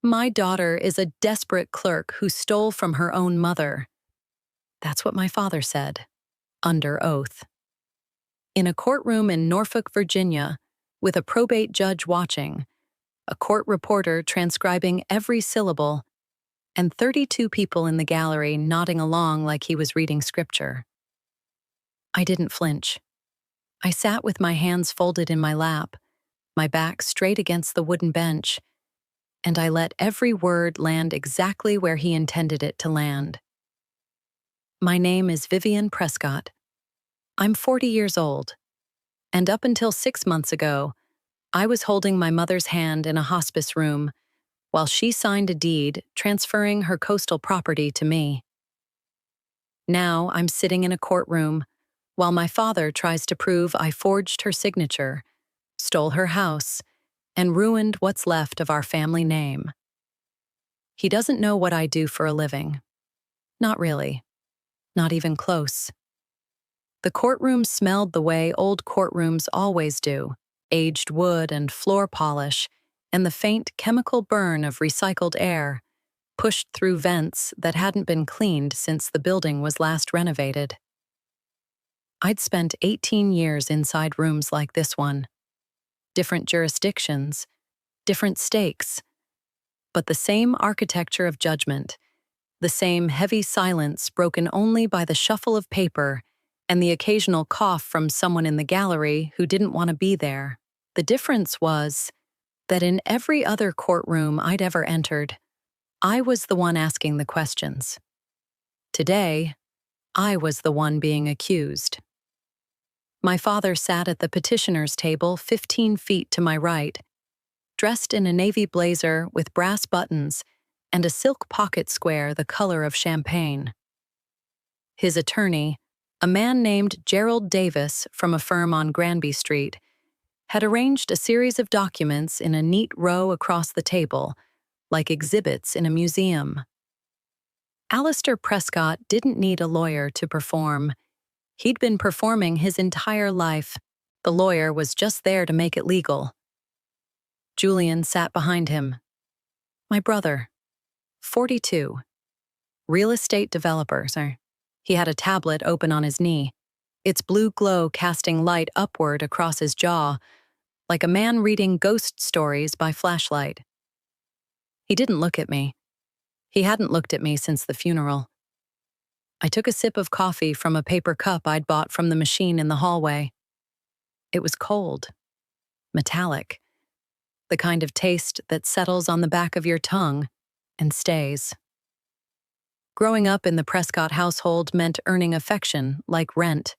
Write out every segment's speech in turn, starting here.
My daughter is a desperate clerk who stole from her own mother. That's what my father said, under oath. In a courtroom in Norfolk, Virginia, with a probate judge watching, a court reporter transcribing every syllable, and 32 people in the gallery nodding along like he was reading scripture. I didn't flinch. I sat with my hands folded in my lap, my back straight against the wooden bench, and I let every word land exactly where he intended it to land. My name is Vivian Prescott. I'm 40 years old, and up until 6 months ago, I was holding my mother's hand in a hospice room while she signed a deed transferring her coastal property to me. Now I'm sitting in a courtroom while my father tries to prove I forged her signature, stole her house, and ruined what's left of our family name. He doesn't know what I do for a living. Not really. Not even close. The courtroom smelled the way old courtrooms always do, aged wood and floor polish, and the faint chemical burn of recycled air, pushed through vents that hadn't been cleaned since the building was last renovated. I'd spent 18 years inside rooms like this one. Different jurisdictions, different stakes, but the same architecture of judgment, the same heavy silence broken only by the shuffle of paper and the occasional cough from someone in the gallery who didn't want to be there. The difference was that in every other courtroom I'd ever entered, I was the one asking the questions. Today, I was the one being accused. My father sat at the petitioner's table 15 feet to my right, dressed in a navy blazer with brass buttons and a silk pocket square the color of champagne. His attorney, a man named Gerald Davis from a firm on Granby Street, had arranged a series of documents in a neat row across the table, like exhibits in a museum. Alistair Prescott didn't need a lawyer to perform. He'd been performing his entire life. The lawyer was just there to make it legal. Julian sat behind him. My brother, 42. Real estate developer, sir. He had a tablet open on his knee, its blue glow casting light upward across his jaw, like a man reading ghost stories by flashlight. He didn't look at me. He hadn't looked at me since the funeral. I took a sip of coffee from a paper cup I'd bought from the machine in the hallway. It was cold, metallic, the kind of taste that settles on the back of your tongue and stays. Growing up in the Prescott household meant earning affection like rent.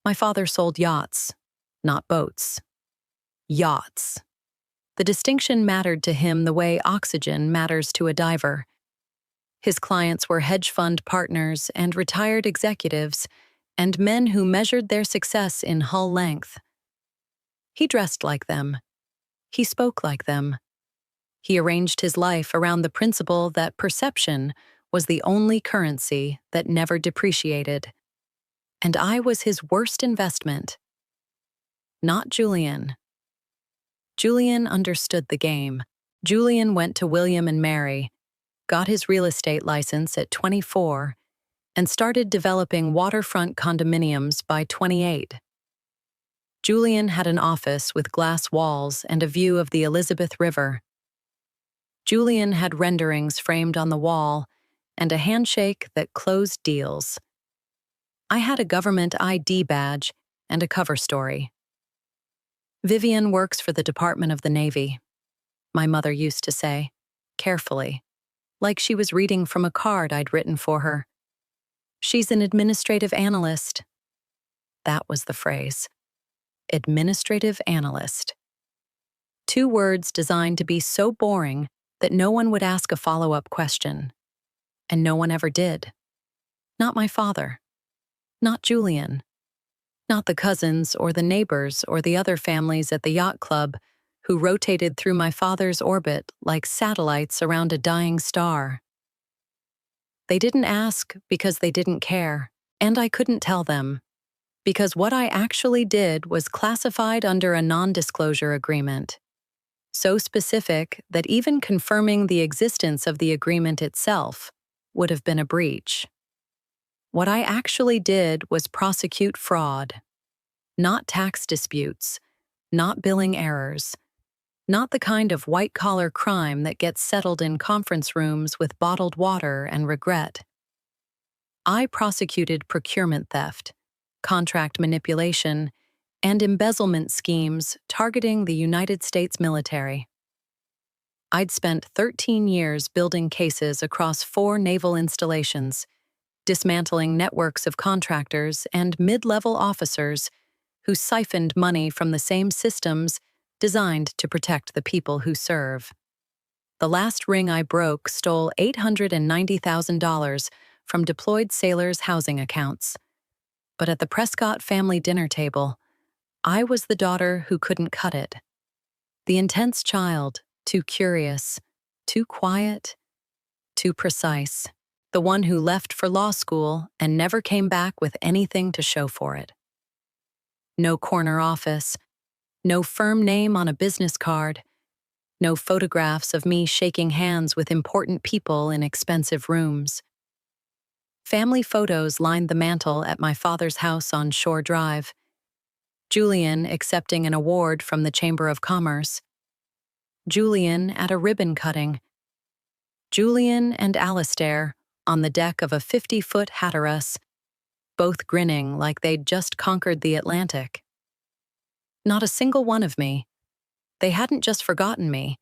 My father sold yachts, not boats. Yachts. The distinction mattered to him the way oxygen matters to a diver. His clients were hedge fund partners and retired executives, and men who measured their success in hull length. He dressed like them. He spoke like them. He arranged his life around the principle that perception was the only currency that never depreciated. And I was his worst investment. Not Julian. Julian understood the game. Julian went to William and Mary, got his real estate license at 24, and started developing waterfront condominiums by 28. Julian had an office with glass walls and a view of the Elizabeth River. Julian had renderings framed on the wall and a handshake that closed deals. I had a government ID badge and a cover story. Vivian works for the Department of the Navy, my mother used to say, carefully, like she was reading from a card I'd written for her. She's an administrative analyst. That was the phrase. Administrative analyst. 2 words designed to be so boring that no one would ask a follow-up question. And no one ever did. Not my father. Not Julian. Not the cousins or the neighbors or the other families at the yacht club who rotated through my father's orbit like satellites around a dying star. They didn't ask because they didn't care, and I couldn't tell them, because what I actually did was classified under a non-disclosure agreement. so specific that even confirming the existence of the agreement itself would have been a breach. What I actually did was prosecute fraud, not tax disputes, not billing errors, not the kind of white-collar crime that gets settled in conference rooms with bottled water and regret. I prosecuted procurement theft, contract manipulation, and embezzlement schemes targeting the United States military. I'd spent 13 years building cases across 4 naval installations, dismantling networks of contractors and mid-level officers who siphoned money from the same systems designed to protect the people who serve. The last ring I broke stole $890,000 from deployed sailors' housing accounts. But at the Prescott family dinner table, I was the daughter who couldn't cut it. The intense child, too curious, too quiet, too precise. The one who left for law school and never came back with anything to show for it. No corner office, no firm name on a business card, no photographs of me shaking hands with important people in expensive rooms. Family photos lined the mantel at my father's house on Shore Drive. Julian accepting an award from the Chamber of Commerce. Julian at a ribbon cutting. Julian and Alistair on the deck of a 50-foot Hatteras, both grinning like they'd just conquered the Atlantic. Not a single one of me. They hadn't just forgotten me.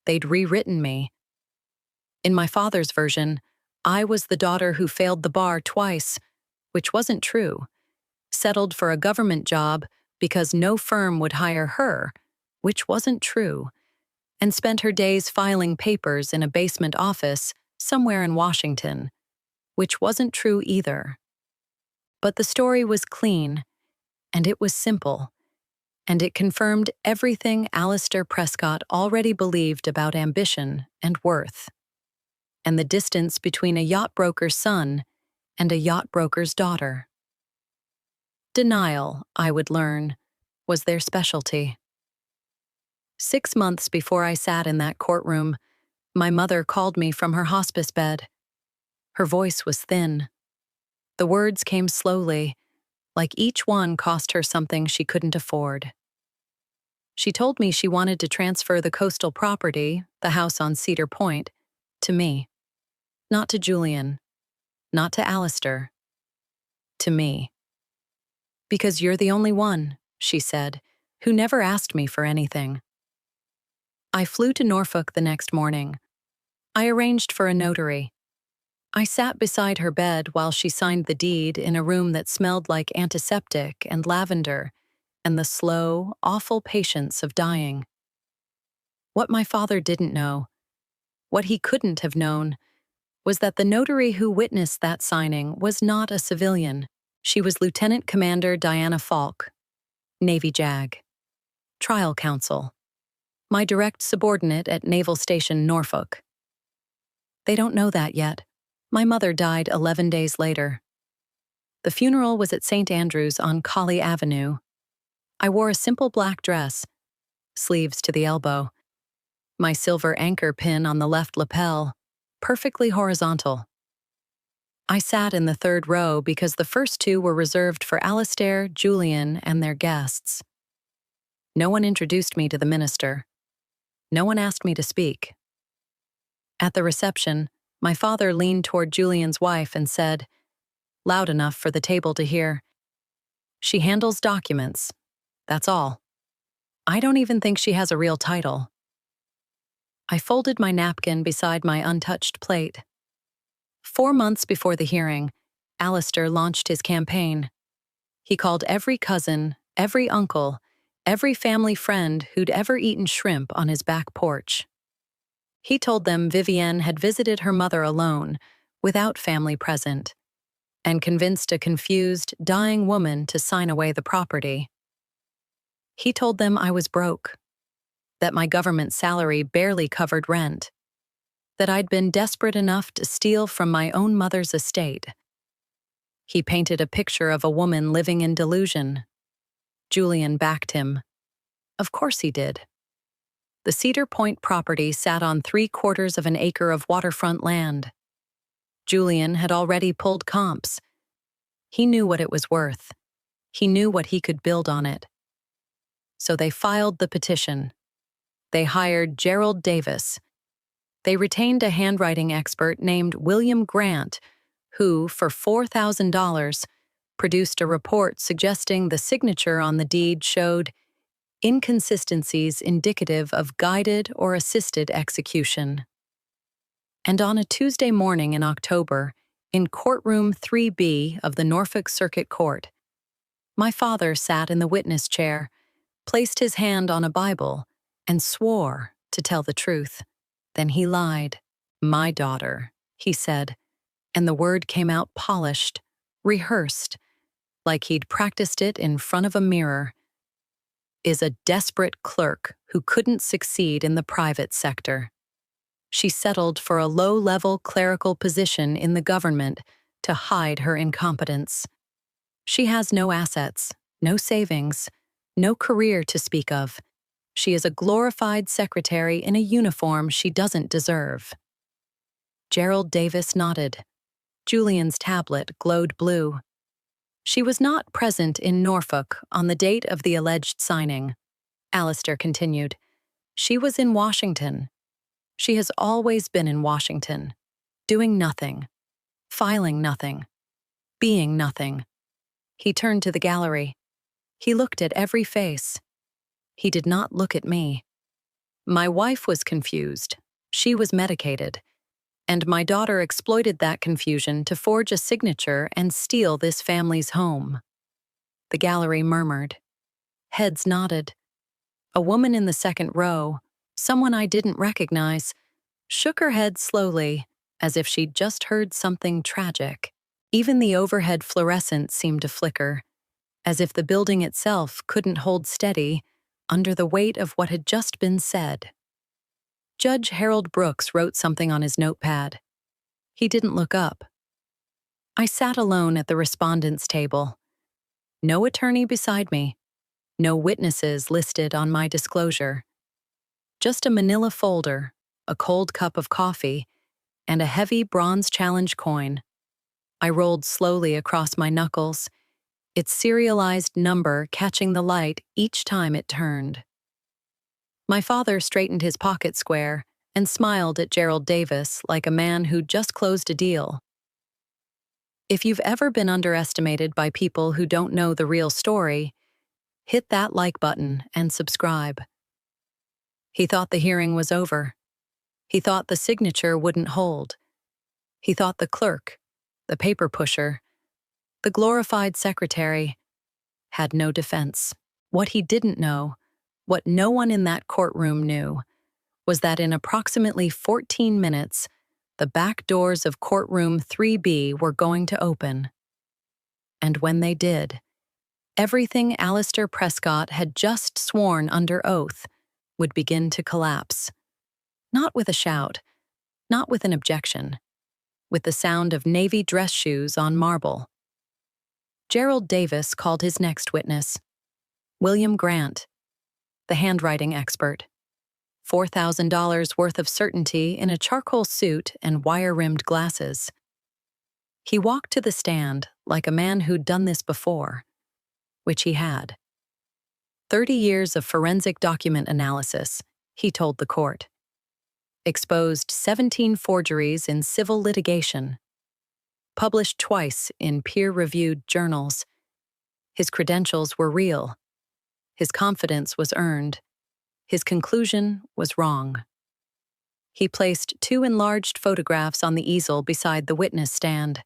They'd rewritten me. In my father's version, I was the daughter who failed the bar twice, which wasn't true. Settled for a government job because no firm would hire her, which wasn't true. And spent her days filing papers in a basement office somewhere in Washington, which wasn't true either. But the story was clean, and it was simple, and it confirmed everything Alistair Prescott already believed about ambition and worth, and the distance between a yacht broker's son and a yacht broker's daughter. Denial, I would learn, was their specialty. 6 months before I sat in that courtroom, my mother called me from her hospice bed. Her voice was thin. The words came slowly, like each one cost her something she couldn't afford. She told me she wanted to transfer the coastal property, the house on Cedar Point, to me. Not to Julian. Not to Alistair. To me. Because you're the only one, she said, who never asked me for anything. I flew to Norfolk the next morning. I arranged for a notary. I sat beside her bed while she signed the deed in a room that smelled like antiseptic and lavender and the slow, awful patience of dying. What my father didn't know, what he couldn't have known, was that the notary who witnessed that signing was not a civilian. She was Lieutenant Commander Diana Falk, Navy JAG, trial counsel, my direct subordinate at Naval Station Norfolk. They don't know that yet. My mother died 11 days later. The funeral was at St. Andrews on Colley Avenue. I wore a simple black dress, sleeves to the elbow, my silver anchor pin on the left lapel, perfectly horizontal. I sat in the third row because the first 2 were reserved for Alistair, Julian, and their guests. No one introduced me to the minister. No one asked me to speak. At the reception, my father leaned toward Julian's wife and said, loud enough for the table to hear, "She handles documents. That's all. I don't even think she has a real title." I folded my napkin beside my untouched plate. 4 months before the hearing, Alistair launched his campaign. He called every cousin, every uncle, every family friend who'd ever eaten shrimp on his back porch. He told them Vivienne had visited her mother alone, without family present, and convinced a confused, dying woman to sign away the property. He told them I was broke, that my government salary barely covered rent, that I'd been desperate enough to steal from my own mother's estate. He painted a picture of a woman living in delusion. Julian backed him. Of course he did. The Cedar Point property sat on 3/4 of an acre of waterfront land. Julian had already pulled comps. He knew what it was worth. He knew what he could build on it. So they filed the petition. They hired Gerald Davis. They retained a handwriting expert named William Grant, who, for $4,000, produced a report suggesting the signature on the deed showed inconsistencies indicative of guided or assisted execution. And on a Tuesday morning in October, in courtroom 3B of the Norfolk Circuit Court, my father sat in the witness chair, placed his hand on a Bible, and swore to tell the truth. Then he lied. "My daughter," he said, and the word came out polished, rehearsed, like he'd practiced it in front of a mirror, "is a desperate clerk who couldn't succeed in the private sector. She settled for a low-level clerical position in the government to hide her incompetence. She has no assets, no savings, no career to speak of. She is a glorified secretary in a uniform she doesn't deserve." Gerald Davis nodded. Julian's tablet glowed blue. "She was not present in Norfolk on the date of the alleged signing," Alistair continued. "She was in Washington. She has always been in Washington, doing nothing, filing nothing, being nothing." He turned to the gallery. He looked at every face. He did not look at me. My wife was confused. She was medicated. And my daughter exploited that confusion to forge a signature and steal this family's home. The gallery murmured. Heads nodded. A woman in the second row, someone I didn't recognize, shook her head slowly, as if she'd just heard something tragic. Even the overhead fluorescent seemed to flicker, as if the building itself couldn't hold steady under the weight of what had just been said. Judge Harold Brooks wrote something on his notepad. He didn't look up. I sat alone at the respondents' table. No attorney beside me. No witnesses listed on my disclosure. Just a manila folder, a cold cup of coffee, and a heavy bronze challenge coin. I rolled slowly across my knuckles, its serialized number catching the light each time it turned. My father straightened his pocket square and smiled at Gerald Davis like a man who'd just closed a deal. If you've ever been underestimated by people who don't know the real story, hit that like button and subscribe. He thought the hearing was over. He thought the signature wouldn't hold. He thought the clerk, the paper pusher, the glorified secretary, had no defense. What he didn't know, what no one in that courtroom knew, was that in approximately 14 minutes, the back doors of courtroom 3B were going to open. And when they did, everything Alistair Prescott had just sworn under oath would begin to collapse. Not with a shout, not with an objection, with the sound of navy dress shoes on marble. Gerald Davis called his next witness, William Grant, the handwriting expert. $4,000 worth of certainty in a charcoal suit and wire-rimmed glasses. He walked to the stand like a man who'd done this before, which he had. 30 years of forensic document analysis, he told the court. Exposed 17 forgeries in civil litigation. Published twice in peer-reviewed journals. His credentials were real. His confidence was earned. His conclusion was wrong. He placed 2 enlarged photographs on the easel beside the witness stand.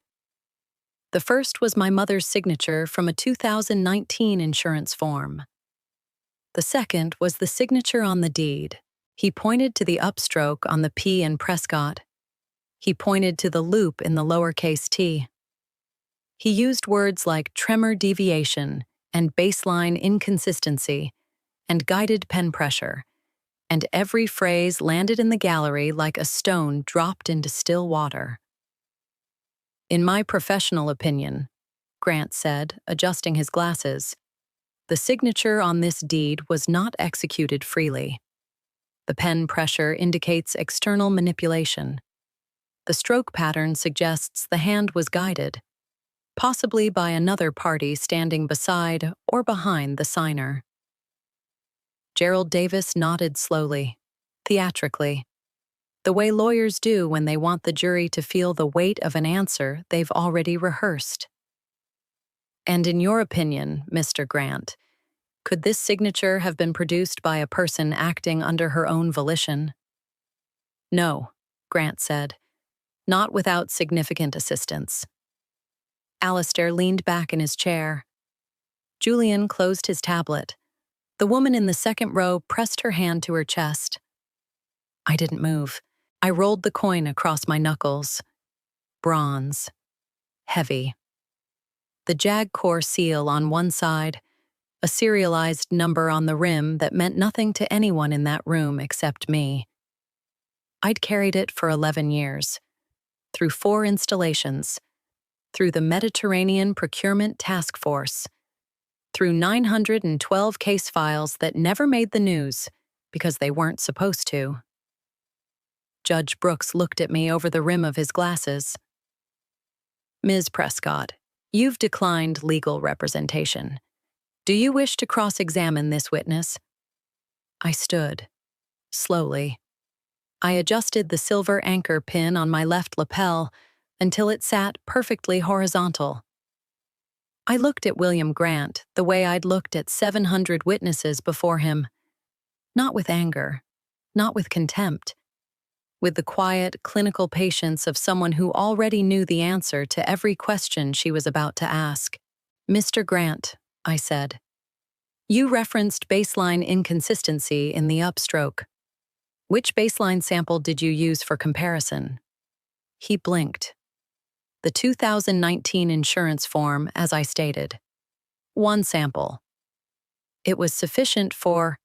The first was my mother's signature from a 2019 insurance form. The second was the signature on the deed. He pointed to the upstroke on the P in Prescott. He pointed to the loop in the lowercase t. He used words like tremor deviation and baseline inconsistency and guided pen pressure, and every phrase landed in the gallery like a stone dropped into still water. In my professional opinion, Grant said, adjusting his glasses, the signature on this deed was not executed freely. The pen pressure indicates external manipulation. The stroke pattern suggests the hand was guided, possibly by another party standing beside or behind the signer. Gerald Davis nodded slowly, theatrically, the way lawyers do when they want the jury to feel the weight of an answer they've already rehearsed. And in your opinion, Mr. Grant, could this signature have been produced by a person acting under her own volition? No, Grant said, not without significant assistance. Alistair leaned back in his chair. Julian closed his tablet. The woman in the second row pressed her hand to her chest. I didn't move. I rolled the coin across my knuckles. Bronze. Heavy. The JAG-Corps seal on one side, a serialized number on the rim that meant nothing to anyone in that room except me. I'd carried it for 11 years, through 4 installations, through the Mediterranean Procurement Task Force, through 912 case files that never made the news because they weren't supposed to. Judge Brooks looked at me over the rim of his glasses. Ms. Prescott, you've declined legal representation. Do you wish to cross-examine this witness? I stood, slowly. I adjusted the silver anchor pin on my left lapel until it sat perfectly horizontal. I looked at William Grant the way I'd looked at 700 witnesses before him. Not with anger, not with contempt, with the quiet, clinical patience of someone who already knew the answer to every question she was about to ask. Mr. Grant, I said, you referenced baseline inconsistency in the upstroke. Which baseline sample did you use for comparison? He blinked. The 2019 insurance form, as I stated. 1 sample. It was sufficient for,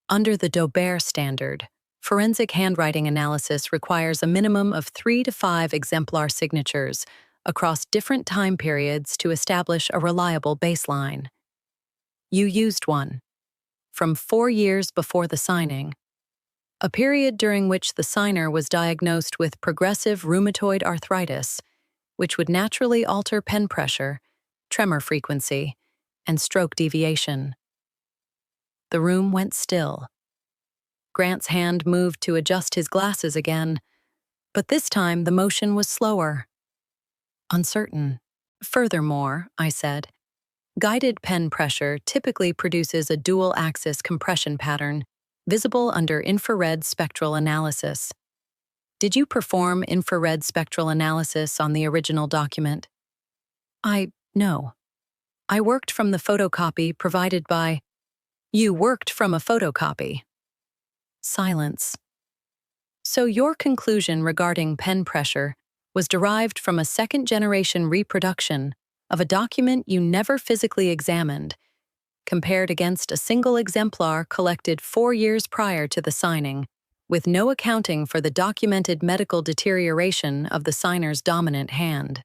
under the Daubert standard, forensic handwriting analysis requires a minimum of 3 to 5 exemplar signatures across different time periods to establish a reliable baseline. You used one, from 4 years before the signing, a period during which the signer was diagnosed with progressive rheumatoid arthritis, which would naturally alter pen pressure, tremor frequency, and stroke deviation. The room went still. Grant's hand moved to adjust his glasses again, but this time the motion was slower. Uncertain. Furthermore, I said, guided pen pressure typically produces a dual-axis compression pattern visible under infrared spectral analysis. Did you perform infrared spectral analysis on the original document? No. I worked from the photocopy provided by... You worked from a photocopy. Silence. So your conclusion regarding pen pressure was derived from a second-generation reproduction of a document you never physically examined, compared against a single exemplar collected 4 years prior to the signing, with no accounting for the documented medical deterioration of the signer's dominant hand.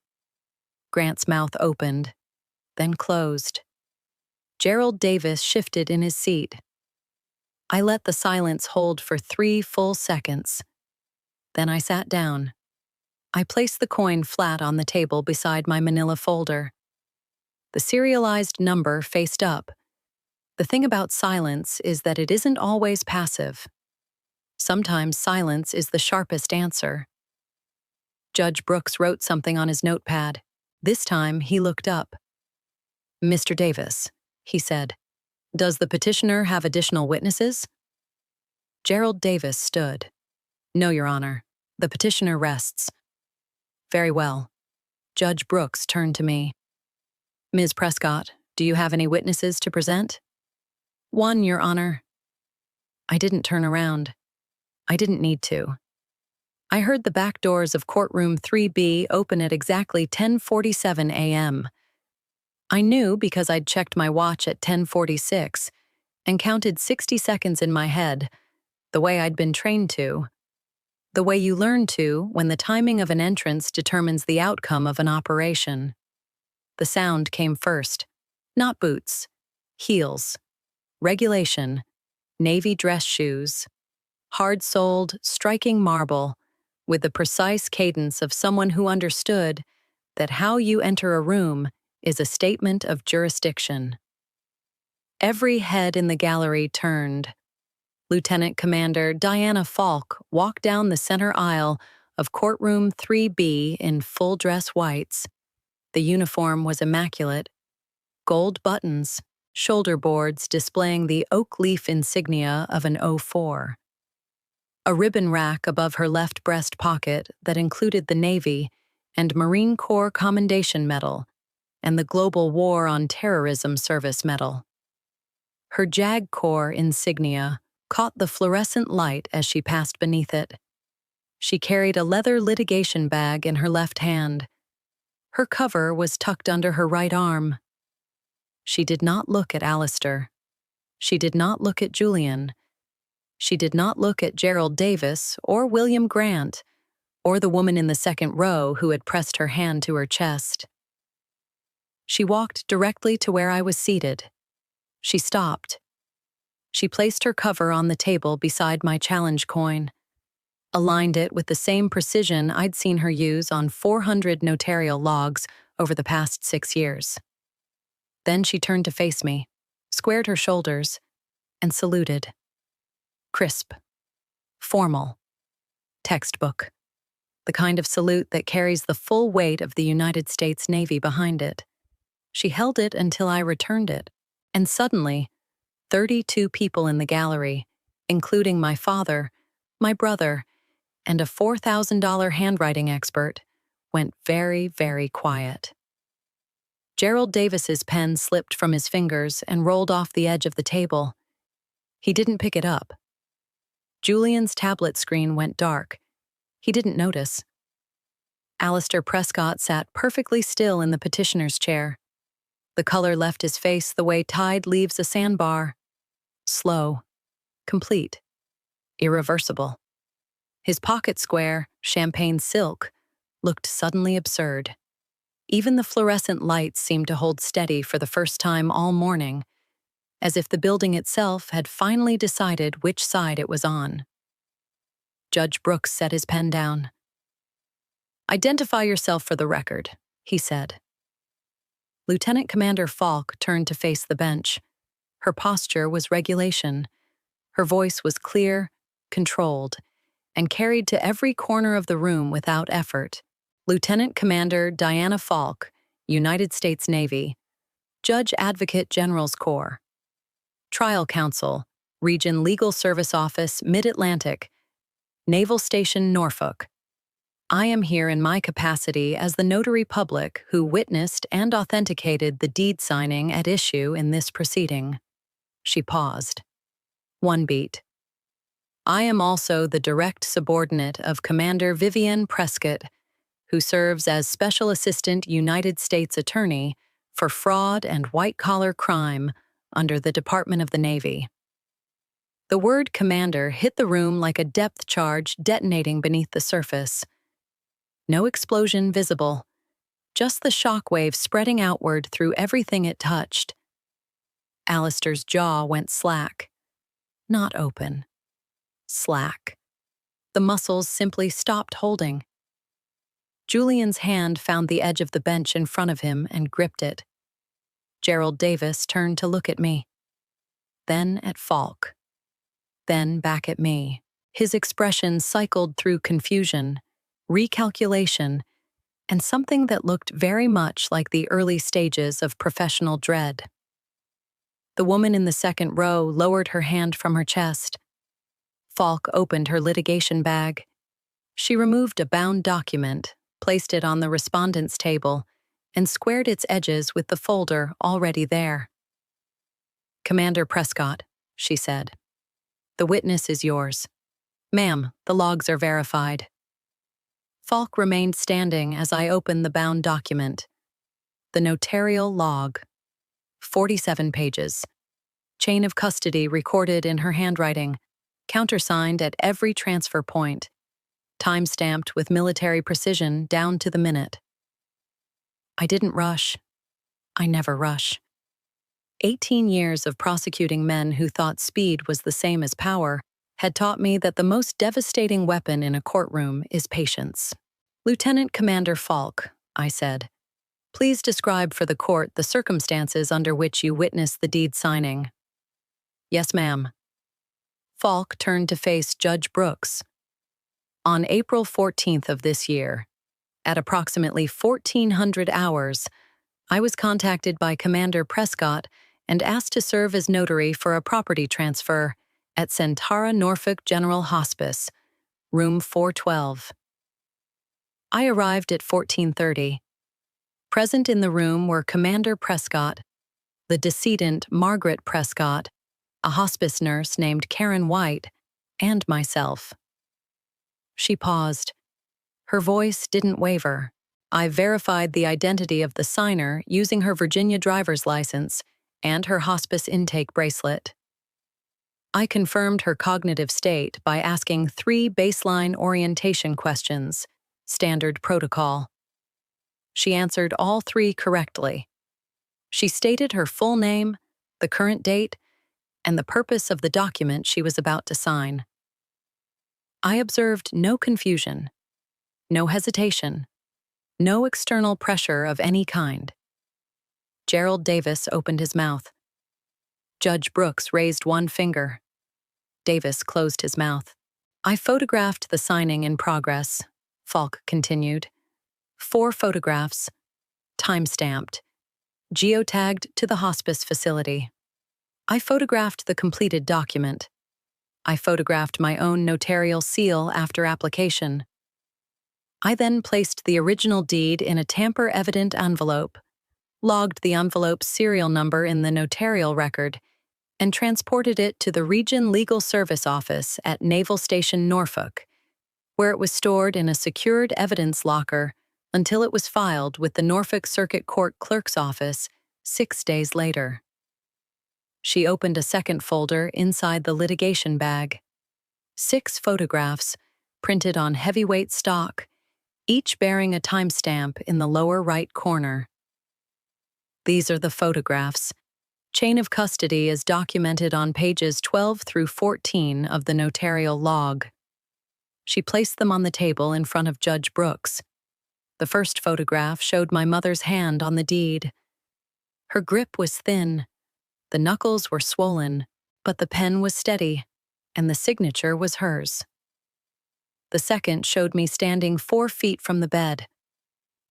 Grant's mouth opened, then closed. Gerald Davis shifted in his seat. I let the silence hold for 3 full seconds. Then I sat down. I placed the coin flat on the table beside my manila folder. The serialized number faced up. The thing about silence is that it isn't always passive. Sometimes silence is the sharpest answer. Judge Brooks wrote something on his notepad. This time, he looked up. Mr. Davis, he said, does the petitioner have additional witnesses? Gerald Davis stood. No, Your Honor. The petitioner rests. Very well. Judge Brooks turned to me. Ms. Prescott, do you have any witnesses to present? 1, Your Honor. I didn't turn around. I didn't need to. I heard the back doors of courtroom 3B open at exactly 10:47 a.m. I knew because I'd checked my watch at 10:46 and counted 60 seconds in my head, the way I'd been trained to. The way you learn to when the timing of an entrance determines the outcome of an operation. The sound came first. Not boots. Heels. Regulation. Navy dress shoes. hard-soled, striking marble, with the precise cadence of someone who understood that how you enter a room is a statement of jurisdiction. Every head in the gallery turned. Lieutenant Commander Diana Falk walked down the center aisle of courtroom 3B in full-dress whites. The uniform was immaculate. Gold buttons, shoulder boards displaying the oak leaf insignia of an O4. A ribbon rack above her left breast pocket that included the Navy and Marine Corps Commendation Medal and the Global War on Terrorism Service Medal. Her JAG Corps insignia caught the fluorescent light as she passed beneath it. She carried a leather litigation bag in her left hand. Her cover was tucked under her right arm. She did not look at Alistair. She did not look at Julian. She did not look at Gerald Davis or William Grant or the woman in the second row who had pressed her hand to her chest. She walked directly to where I was seated. She stopped. She placed her cover on the table beside my challenge coin, aligned it with the same precision I'd seen her use on 400 notarial logs over the past 6 years. Then she turned to face me, squared her shoulders, and saluted. Crisp. Formal. Textbook. The kind of salute that carries the full weight of the United States Navy behind it. She held it until I returned it, and suddenly, 32 people in the gallery, including my father, my brother, and a $4,000 handwriting expert, went very, very quiet. Gerald Davis's pen slipped from his fingers and rolled off the edge of the table. He didn't pick it up. Julian's tablet screen went dark. He didn't notice. Alistair Prescott sat perfectly still in the petitioner's chair. The color left his face the way tide leaves a sandbar. Slow. Complete. Irreversible. His pocket square, champagne silk, looked suddenly absurd. Even the fluorescent lights seemed to hold steady for the first time all morning, as if the building itself had finally decided which side it was on. Judge Brooks set his pen down. "Identify yourself for the record," he said. Lieutenant Commander Falk turned to face the bench. Her posture was regulation. Her voice was clear, controlled, and carried to every corner of the room without effort. Lieutenant Commander Diana Falk, United States Navy, Judge Advocate General's Corps, Trial Counsel, Region Legal Service Office, Mid-Atlantic, Naval Station, Norfolk. I am here in my capacity as the notary public who witnessed and authenticated the deed signing at issue in this proceeding. She paused. One beat. I am also the direct subordinate of Commander Vivian Prescott, who serves as Special Assistant United States Attorney for Fraud and White-Collar Crime under the Department of the Navy. The word commander hit the room like a depth charge detonating beneath the surface. No explosion visible, just the shockwave spreading outward through everything it touched. Alistair's jaw went slack. Not open. Slack. The muscles simply stopped holding. Julian's hand found the edge of the bench in front of him and gripped it. Gerald Davis turned to look at me. Then at Falk. Then back at me. His expression cycled through confusion, recalculation, and something that looked very much like the early stages of professional dread. The woman in the second row lowered her hand from her chest. Falk opened her litigation bag. She removed a bound document, placed it on the respondent's table, and squared its edges with the folder already there. "Commander Prescott," she said, "the witness is yours. Ma'am, the logs are verified." Falk remained standing as I opened the bound document. The notarial log. 47 pages. Chain of custody recorded in her handwriting, countersigned at every transfer point, time-stamped with military precision down to the minute. I didn't rush. I never rush. 18 years of prosecuting men who thought speed was the same as power had taught me that the most devastating weapon in a courtroom is patience. "Lieutenant Commander Falk," I said, "please describe for the court the circumstances under which you witnessed the deed signing." "Yes, ma'am." Falk turned to face Judge Brooks. "On April 14th of this year, at approximately 1400 hours, I was contacted by Commander Prescott and asked to serve as notary for a property transfer at Centara Norfolk General Hospice, room 412. I arrived at 1430. Present in the room were Commander Prescott, the decedent Margaret Prescott, a hospice nurse named Karen White, and myself." She paused. Her voice didn't waver. I verified the identity of the signer using her Virginia driver's license and her hospice intake bracelet. I confirmed her cognitive state by asking 3 baseline orientation questions, standard protocol. She answered all 3 correctly. She stated her full name, the current date, and the purpose of the document she was about to sign. I observed no confusion, no hesitation, no external pressure of any kind. Gerald Davis opened his mouth. Judge Brooks raised one finger. Davis closed his mouth. "I photographed the signing in progress," Falk continued. 4 photographs, time-stamped, geotagged to the hospice facility. I photographed the completed document. I photographed my own notarial seal after application. I then placed the original deed in a tamper-evident envelope, logged the envelope's serial number in the notarial record, and transported it to the Region Legal Service Office at Naval Station Norfolk, where it was stored in a secured evidence locker until it was filed with the Norfolk Circuit Court Clerk's Office 6 days later. She opened a second folder inside the litigation bag. 6 photographs, printed on heavyweight stock, each bearing a timestamp in the lower right corner. "These are the photographs. Chain of custody is documented on pages 12 through 14 of the notarial log." She placed them on the table in front of Judge Brooks. The first photograph showed my mother's hand on the deed. Her grip was thin. The knuckles were swollen, but the pen was steady, and the signature was hers. The second showed me standing 4 feet from the bed,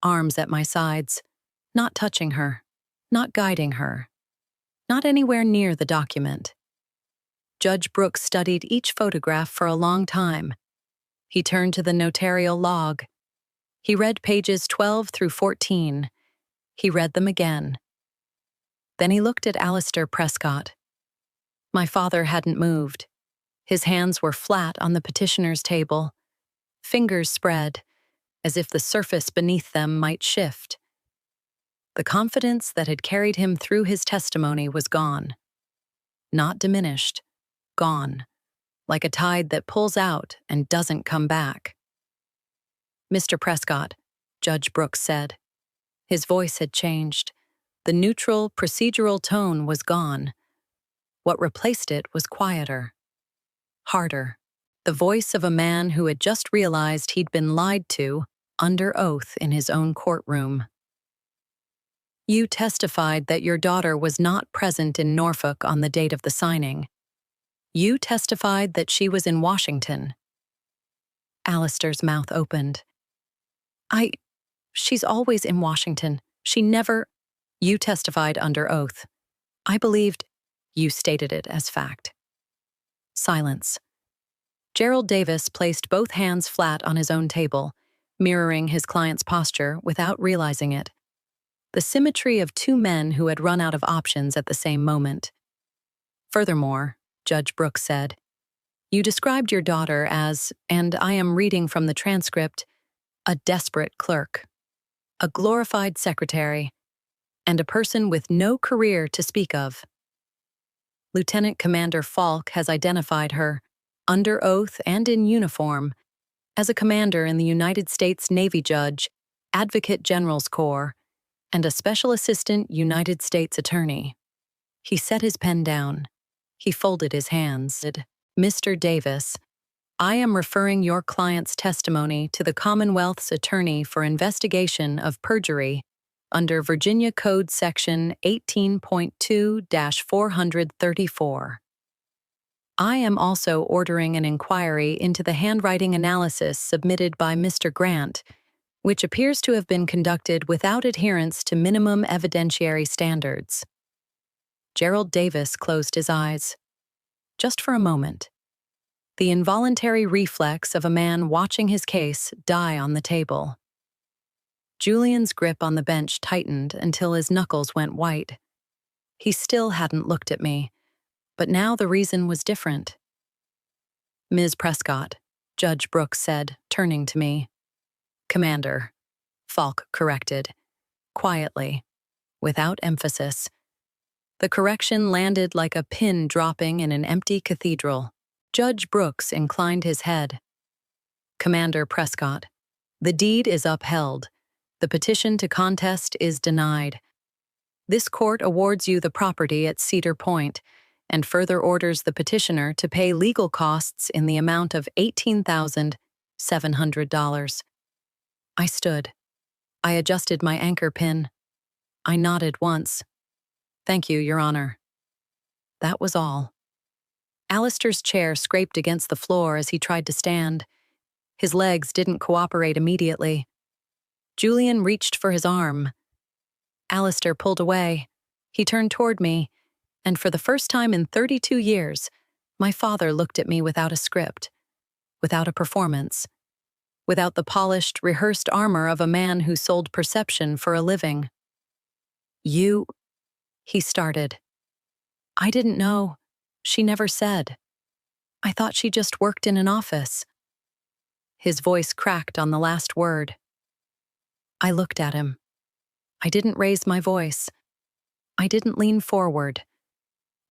arms at my sides, not touching her, not guiding her, not anywhere near the document. Judge Brooks studied each photograph for a long time. He turned to the notarial log. He read pages 12 through 14. He read them again. Then he looked at Alistair Prescott. My father hadn't moved. His hands were flat on the petitioner's table, fingers spread, as if the surface beneath them might shift. The confidence that had carried him through his testimony was gone. Not diminished, gone, like a tide that pulls out and doesn't come back. "Mr. Prescott," Judge Brooks said. His voice had changed. The neutral, procedural tone was gone. What replaced it was quieter, harder, the voice of a man who had just realized he'd been lied to under oath in his own courtroom. "You testified that your daughter was not present in Norfolk on the date of the signing. You testified that she was in Washington." Alistair's mouth opened. She's always in Washington. She never—" "You testified under oath. I believed you stated it as fact." Silence. Gerald Davis placed both hands flat on his own table, mirroring his client's posture without realizing it. The symmetry of 2 men who had run out of options at the same moment. "Furthermore," Judge Brooks said, "you described your daughter as, and I am reading from the transcript, a desperate clerk, a glorified secretary, and a person with no career to speak of. Lieutenant Commander Falk has identified her, under oath and in uniform, as a commander in the United States Navy Judge, Advocate General's Corps, and a Special Assistant United States Attorney." He set his pen down. He folded his hands. Mr. Davis, I am referring your client's testimony to the Commonwealth's Attorney for Investigation of Perjury under Virginia Code Section 18.2-434. I am also ordering an inquiry into the handwriting analysis submitted by Mr. Grant, which appears to have been conducted without adherence to minimum evidentiary standards. Gerald Davis closed his eyes. Just for a moment. The involuntary reflex of a man watching his case die on the table. Julian's grip on the bench tightened until his knuckles went white. He still hadn't looked at me, but now the reason was different. Ms. Prescott, Judge Brooks said, turning to me. Commander, Falk corrected, quietly, without emphasis. The correction landed like a pin dropping in an empty cathedral. Judge Brooks inclined his head. Commander Prescott, the deed is upheld. The petition to contest is denied. This court awards you the property at Cedar Point and further orders the petitioner to pay legal costs in the amount of $18,700. I stood. I adjusted my anchor pin. I nodded once. Thank you, Your Honor. That was all. Alistair's chair scraped against the floor as he tried to stand. His legs didn't cooperate immediately. Julian reached for his arm. Alistair pulled away. He turned toward me, and for the first time in 32 years, my father looked at me without a script, without a performance, without the polished, rehearsed armor of a man who sold perception for a living. You, he started. I didn't know. She never said. I thought she just worked in an office. His voice cracked on the last word. I looked at him. I didn't raise my voice. I didn't lean forward.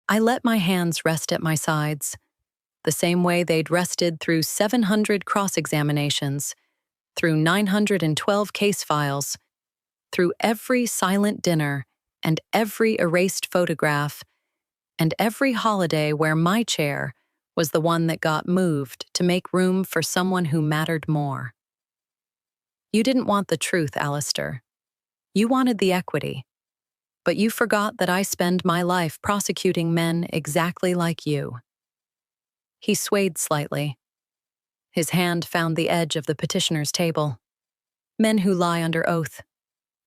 I let my hands rest at my sides, the same way they'd rested through 700 cross-examinations, through 912 case files, through every silent dinner and every erased photograph, and every holiday where my chair was the one that got moved to make room for someone who mattered more. You didn't want the truth, Alistair. You wanted the equity. But you forgot that I spend my life prosecuting men exactly like you. He swayed slightly. His hand found the edge of the petitioner's table. Men who lie under oath.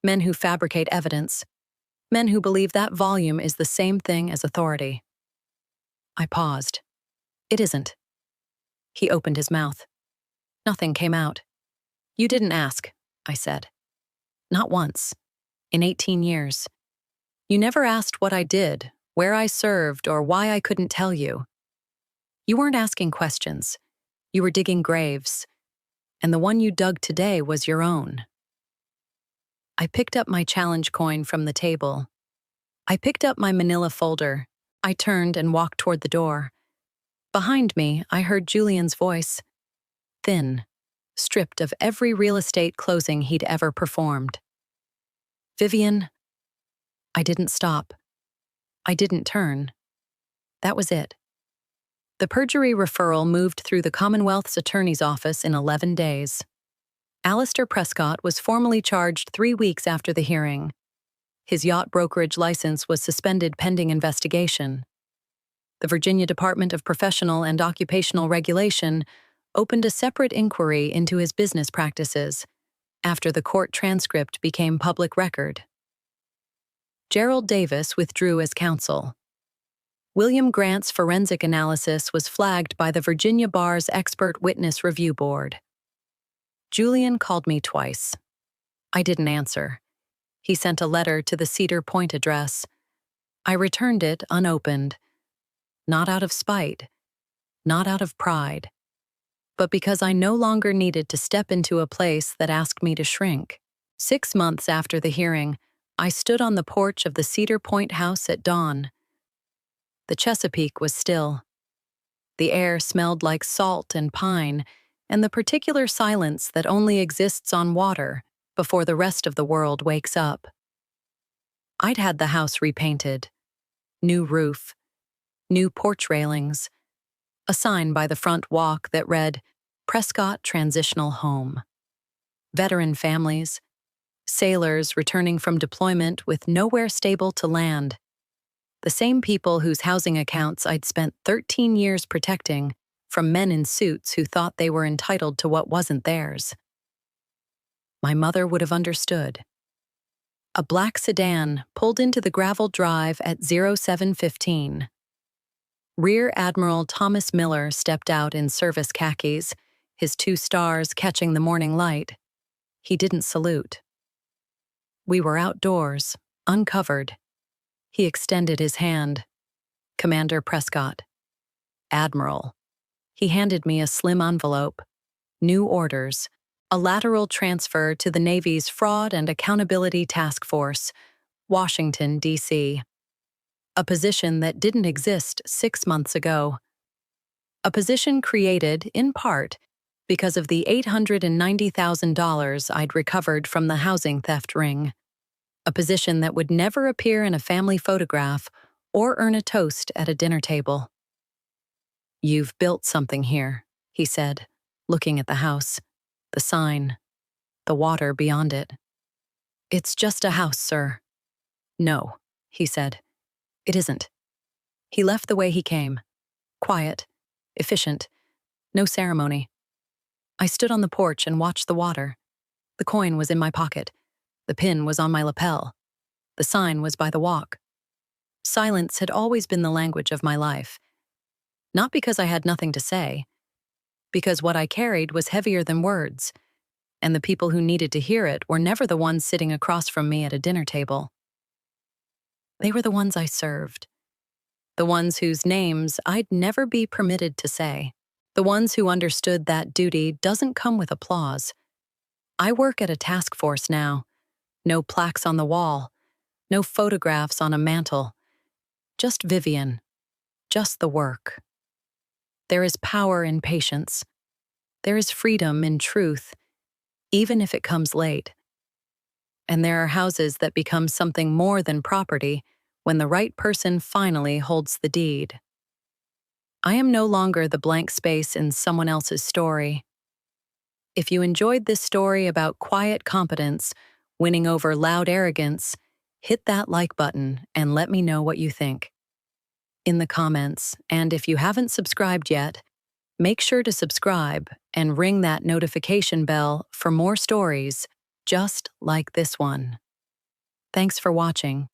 Men who fabricate evidence. Men who believe that volume is the same thing as authority. I paused. It isn't. He opened his mouth. Nothing came out. You didn't ask, I said. Not once. In 18 years. You never asked what I did, where I served, or why I couldn't tell you. You weren't asking questions. You were digging graves. And the one you dug today was your own. I picked up my challenge coin from the table. I picked up my manila folder. I turned and walked toward the door. Behind me, I heard Julian's voice. Thin, stripped of every real estate closing he'd ever performed. Vivian. I didn't stop. I didn't turn. That was it. The perjury referral moved through the Commonwealth's Attorney's Office in 11 days. Alistair Prescott was formally charged 3 weeks after the hearing. His yacht brokerage license was suspended pending investigation. The Virginia Department of Professional and Occupational Regulation opened a separate inquiry into his business practices after the court transcript became public record. Gerald Davis withdrew as counsel. William Grant's forensic analysis was flagged by the Virginia Bar's Expert Witness Review Board. Julian called me twice. I didn't answer. He sent a letter to the Cedar Point address. I returned it unopened. Not out of spite, not out of pride, but because I no longer needed to step into a place that asked me to shrink. 6 months after the hearing, I stood on the porch of the Cedar Point house at dawn. The Chesapeake was still. The air smelled like salt and pine, and the particular silence that only exists on water before the rest of the world wakes up. I'd had the house repainted. New roof. New porch railings. A sign by the front walk that read, Prescott Transitional Home. Veteran families, sailors returning from deployment with nowhere stable to land. The same people whose housing accounts I'd spent 13 years protecting from men in suits who thought they were entitled to what wasn't theirs. My mother would have understood. A black sedan pulled into the gravel drive at 07:15. Rear Admiral Thomas Miller stepped out in service khakis, his 2 stars catching the morning light. He didn't salute. We were outdoors, uncovered. He extended his hand. Commander Prescott. Admiral. He handed me a slim envelope. New orders. A lateral transfer to the Navy's Fraud and Accountability Task Force, Washington, D.C. A position that didn't exist 6 months ago. A position created, in part, because of the $890,000 I'd recovered from the housing theft ring. A position that would never appear in a family photograph or earn a toast at a dinner table. "You've built something here," he said, looking at the house, the sign, the water beyond it. "It's just a house, sir." "No," he said. "It isn't." He left the way he came. Quiet, efficient, no ceremony. I stood on the porch and watched the water. The coin was in my pocket. The pin was on my lapel. The sign was by the walk. Silence had always been the language of my life. Not because I had nothing to say, because what I carried was heavier than words, and the people who needed to hear it were never the ones sitting across from me at a dinner table. They were the ones I served. The ones whose names I'd never be permitted to say. The ones who understood that duty doesn't come with applause. I work at a task force now. No plaques on the wall. No photographs on a mantle. Just Vivian. Just the work. There is power in patience. There is freedom in truth, even if it comes late. And there are houses that become something more than property when the right person finally holds the deed. I am no longer the blank space in someone else's story. If you enjoyed this story about quiet competence, winning over loud arrogance, hit that like button and let me know what you think. In the comments, and if you haven't subscribed yet, make sure to subscribe and ring that notification bell for more stories just like this one. Thanks for watching.